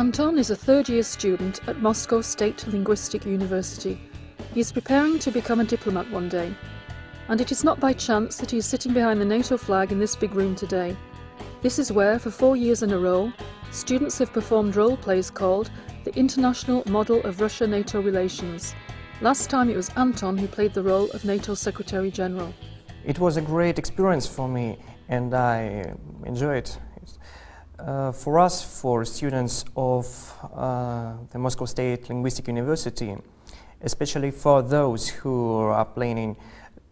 Anton is a third-year student at Moscow State Linguistic University. He is preparing to become a diplomat one day. And it is not by chance that he is sitting behind the NATO flag in this big room today. This is where, for 4 years in a row, students have performed role plays called the International Model of Russia-NATO Relations. Last time it was Anton who played the role of NATO Secretary General. It was a great experience for me and I enjoyed it. For us, for students of the Moscow State Linguistic University, especially for those who are planning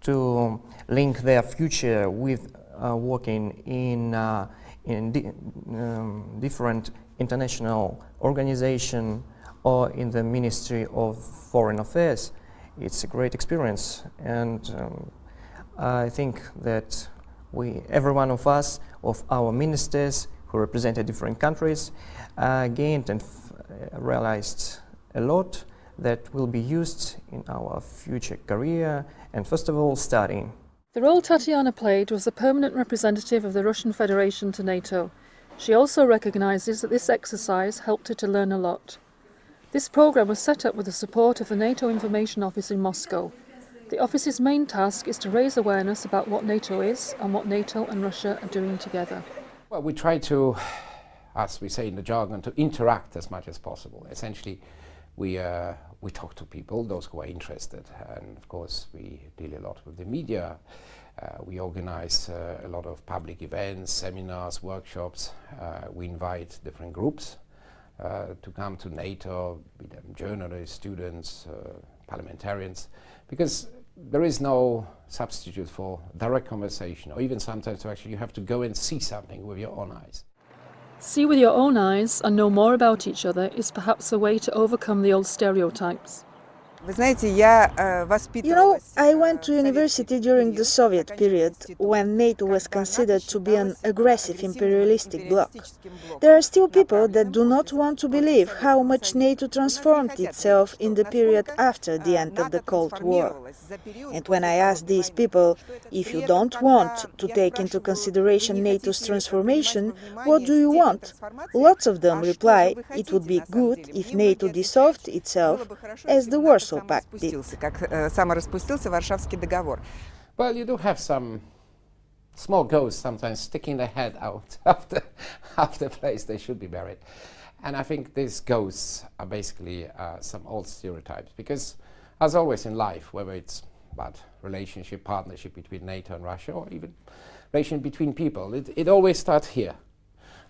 to link their future with working in different international organizations or in the Ministry of Foreign Affairs, it's a great experience. And I think that every one of us, of our ministers who represented different countries, gained and realized a lot that will be used in our future career and, first of all, studying. The role Tatyana played was the permanent representative of the Russian Federation to NATO. She also recognizes that this exercise helped her to learn a lot. This program was set up with the support of the NATO Information Office in Moscow. The office's main task is to raise awareness about what NATO is and what NATO and Russia are doing together. Well, we try to, as we say in the jargon, to interact as much as possible. Essentially, we talk to people, those who are interested, and of course we deal a lot with the media. We organize a lot of public events, seminars, workshops. We invite different groups to come to NATO, be them journalists, students, parliamentarians, because there is no substitute for direct conversation, or even sometimes actually you have to go and see something with your own eyes. See with your own eyes and know more about each other is perhaps a way to overcome the old stereotypes. You know, I went to university during the Soviet period, when NATO was considered to be an aggressive imperialistic bloc. There are still people that do not want to believe how much NATO transformed itself in the period after the end of the Cold War. And when I ask these people, if you don't want to take into consideration NATO's transformation, what do you want? Lots of them reply, it would be good if NATO dissolved itself as the Warsaw Pact did. Well, you do have some small ghosts sometimes sticking their head out of the place they should be buried. And I think these ghosts are basically some old stereotypes, because as always in life, whether it's about relationship, partnership between NATO and Russia, or even relation between people, it always starts here,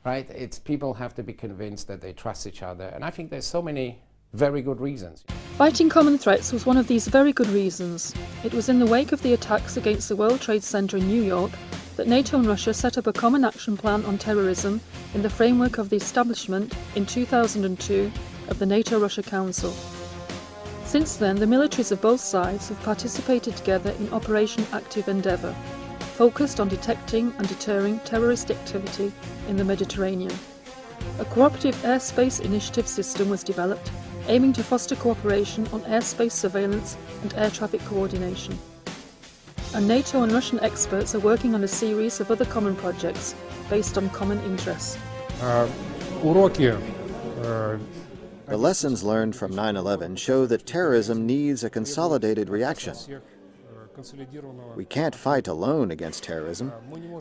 right? It's people have to be convinced that they trust each other, and I think there's so many very good reasons. Fighting common threats was one of these very good reasons. It was in the wake of the attacks against the World Trade Center in New York that NATO and Russia set up a common action plan on terrorism in the framework of the establishment in 2002 of the NATO-Russia Council. Since then, the militaries of both sides have participated together in Operation Active Endeavour, focused on detecting and deterring terrorist activity in the Mediterranean. A cooperative airspace initiative system was developed, aiming to foster cooperation on airspace surveillance and air traffic coordination. And NATO and Russian experts are working on a series of other common projects based on common interests. The lessons learned from 9/11 show that terrorism needs a consolidated reaction. We can't fight alone against terrorism.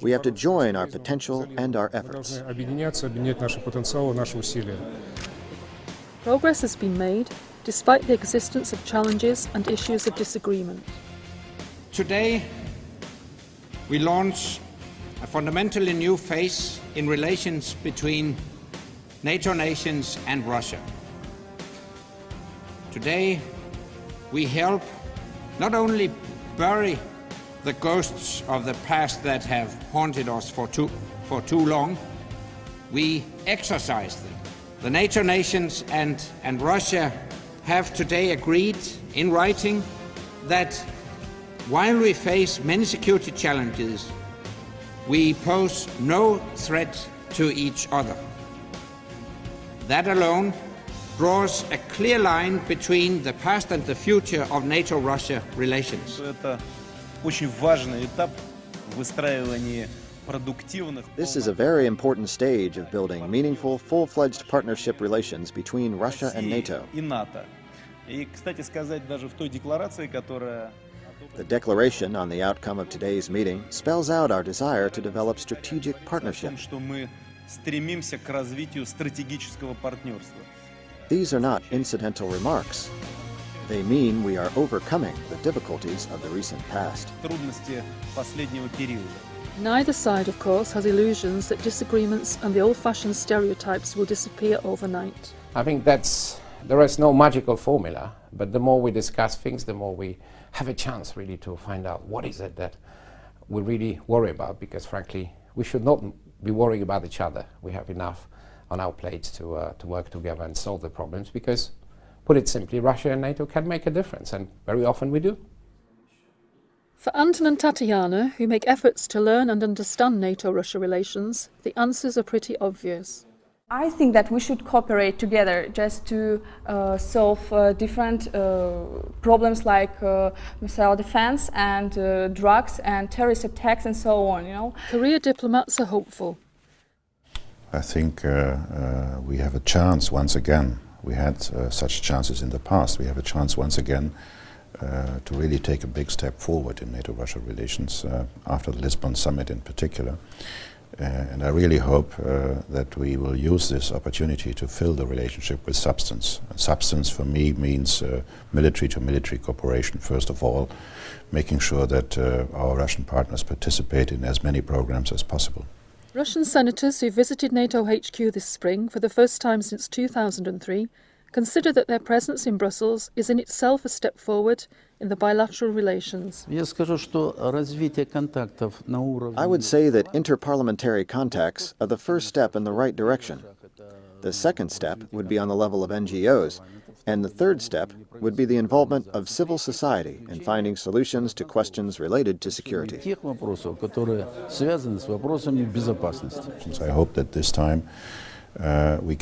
We have to join our potential and our efforts. Progress has been made, despite the existence of challenges and issues of disagreement. Today, we launch a fundamentally new phase in relations between NATO nations and Russia. Today, we help not only bury the ghosts of the past that have haunted us for too long, we exorcise them. The NATO nations and Russia have today agreed in writing that while we face many security challenges, we pose no threat to each other. That alone draws a clear line between the past and the future of NATO-Russia relations. Это очень важный этап в выстраивании This is a very important stage of building meaningful, full-fledged partnership relations between Russia and NATO. The declaration on the outcome of today's meeting spells out our desire to develop strategic partnership. These are not incidental remarks. They mean we are overcoming the difficulties of the recent past. Neither side, of course, has illusions that disagreements and the old-fashioned stereotypes will disappear overnight. I think there is no magical formula, but the more we discuss things, the more we have a chance really to find out what is it that we really worry about, because frankly, we should not be worrying about each other. We have enough on our plates to work together and solve the problems, because, put it simply, Russia and NATO can make a difference, and very often we do. For Anton and Tatyana, who make efforts to learn and understand NATO-Russia relations, the answers are pretty obvious. I think that we should cooperate together just to solve different problems like missile defense and drugs and terrorist attacks and so on, you know. Career diplomats are hopeful. I think we have a chance once again. We had such chances in the past. We have a chance once again to really take a big step forward in NATO-Russia relations after the Lisbon summit in particular. And I really hope that we will use this opportunity to fill the relationship with substance. And substance for me means military-to-military cooperation, first of all, making sure that our Russian partners participate in as many programs as possible. Russian senators who visited NATO HQ this spring for the first time since 2003 consider that their presence in Brussels is in itself a step forward in the bilateral relations. I would say that interparliamentary contacts are the first step in the right direction. The second step would be on the level of NGOs, and the third step would be the involvement of civil society in finding solutions to questions related to security. I hope that this time we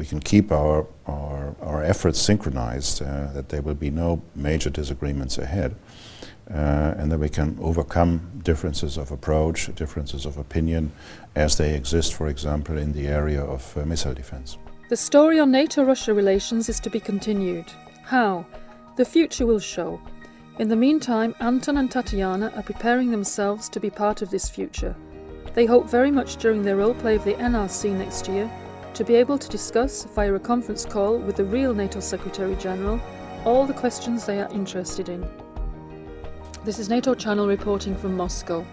can keep our efforts synchronized, that there will be no major disagreements ahead, and that we can overcome differences of approach, differences of opinion, as they exist, for example, in the area of missile defense. The story on NATO-Russia relations is to be continued. How? The future will show. In the meantime, Anton and Tatyana are preparing themselves to be part of this future. They hope very much during their role play of the NRC next year to be able to discuss via a conference call with the real NATO Secretary-General all the questions they are interested in. This is NATO Channel reporting from Moscow.